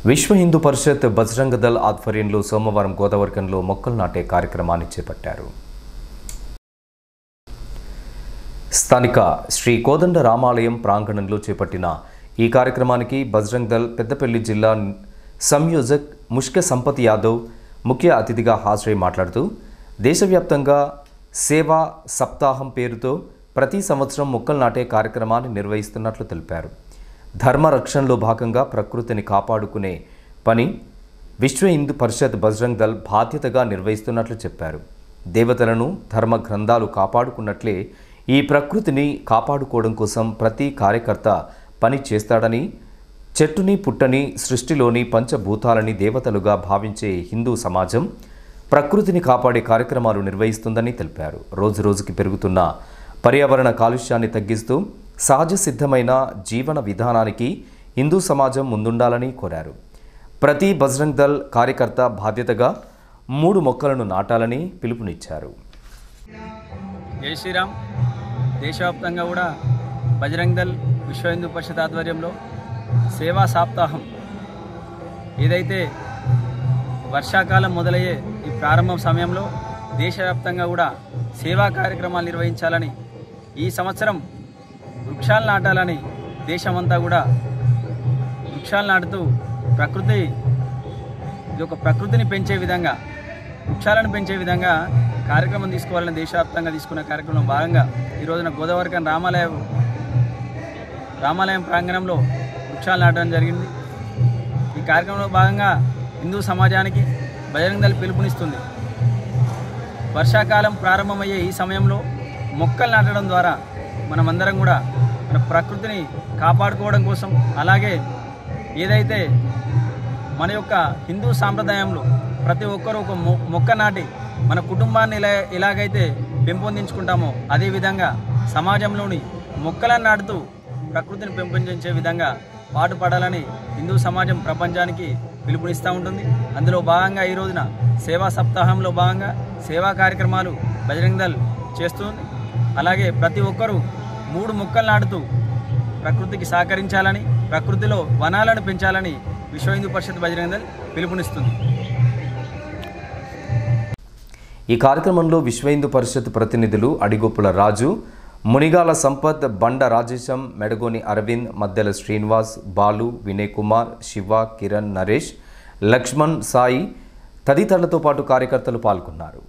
విశ్వ హిందూ పరిషత్ బజరంగ దళ్ ఆధ్వర్యంలో సోమవారం గోదావరికంలో మొక్కలు నాటే కార్యక్రమాన్ని చేపట్టారు. స్థానిక శ్రీ కోదండ రామాలయం ప్రాంగణంలో చేపట్టిన ఈ కార్యక్రమానికి బజరంగ దళ్ పెద్దపల్లి జిల్లా సంయోజక్ ముష్క సంపత్ యాదవ్ ముఖ్య అతిథిగా హాజరై మాట్లాడుతూ దేశవ్యాప్తంగా సేవా సప్తాహం పేరుతో ప్రతి సంవత్సరం మొక్కలు నాటే కార్యక్రమాన్ని నిర్వహిస్తున్నట్లు తెలిపారు. ధర్మ రక్షణలో భాగంగా ప్రకృతిని కాపాడుకునే పని విశ్వ హిందూ పరిషత్ బజరంగ దళ్ బాధ్యతగా నిర్వహిస్తున్నట్లు చెప్పారు. దేవతలను ధర్మ గ్రంథాలు కాపాడుకున్నట్లే ఈ ప్రకృతిని కాపాడుకోవడం కోసం ప్రతి కార్యకర్త పని చేస్తాడని, చెట్టుని పుట్టని సృష్టిలోని పంచభూతాలని దేవతలుగా భావించే హిందూ సమాజం ప్రకృతిని కాపాడే కార్యక్రమాలు నిర్వహిస్తుందని తెలిపారు. రోజురోజుకి పెరుగుతున్న పర్యావరణ కాలుష్యాన్ని తగ్గిస్తూ సహజ సిద్ధమైన జీవన విధానానికి హిందూ సమాజం ముందుండాలని కోరారు. ప్రతి బజరంగ దళ్ కార్యకర్త బాధ్యతగా 3 మొక్కలను నాటాలని పిలుపునిచ్చారు. జై శ్రీరామ్. దేశవ్యాప్తంగా కూడా బజరంగ దళ్ విశ్వ హిందూ పరిషత్ ఆధ్వర్యంలో సేవా సప్తాహం ఏదైతే వర్షాకాలం మొదలయ్యే ఈ ప్రారంభ సమయంలో దేశవ్యాప్తంగా కూడా సేవా కార్యక్రమాలు నిర్వహించాలని, ఈ సంవత్సరం వృక్షాలు నాటాలని దేశమంతా కూడా వృక్షాలు నాటుతూ ప్రకృతిని పెంచే విధంగా, వృక్షాలను పెంచే విధంగా కార్యక్రమం తీసుకోవాలని దేశవ్యాప్తంగా తీసుకున్న కార్యక్రమంలో భాగంగా ఈ రోజున గోదావరికన్ రామాలయం ప్రాంగణంలో వృక్షాలు నాటడం జరిగింది. ఈ కార్యక్రమంలో భాగంగా హిందూ సమాజానికి బజరంగ దళ్ పిలుపునిస్తుంది. వర్షాకాలం ప్రారంభమయ్యే ఈ సమయంలో మొక్కలు నాటడం ద్వారా మనమందరం కూడా మన ప్రకృతిని కాపాడుకోవడం కోసం, అలాగే ఏదైతే మన యొక్క హిందూ సాంప్రదాయంలో ప్రతి ఒక్కరూ ఒక మొక్క నాటి మన కుటుంబాన్ని ఎలాగైతే పెంపొందించుకుంటామో అదేవిధంగా సమాజంలోని మొక్కలను నాటుతూ ప్రకృతిని పెంపొందించే విధంగా పాటుపడాలని హిందూ సమాజం ప్రపంచానికి పిలుపునిస్తూ ఉంటుంది. అందులో భాగంగా ఈ రోజున సేవా సప్తాహంలో భాగంగా సేవా కార్యక్రమాలు బజరంగ దళ్ చేస్తుంది. అలాగే ప్రతి ఒక్కరూ 3 మొక్కలు నాటుతూ ప్రకృతికి సహకరించాలని, ప్రకృతిలో వనాలను పెంచాలని విశ్వ హిందూ పరిషత్ బజరంగ దళ్ పిలుపునిస్తుంది. ఈ కార్యక్రమంలో విశ్వ హిందూ పరిషత్ ప్రతినిధులు అడిగొప్పుల రాజు, మునిగాల సంపత్, బండ రాజేశం, మెడగోని అరవింద్, మద్దెల శ్రీనివాస్, బాలు, వినయ్ కుమార్, శివ, కిరణ్, నరేష్, లక్ష్మణ్, సాయి తదితరులతో పాటు కార్యకర్తలు పాల్గొన్నారు.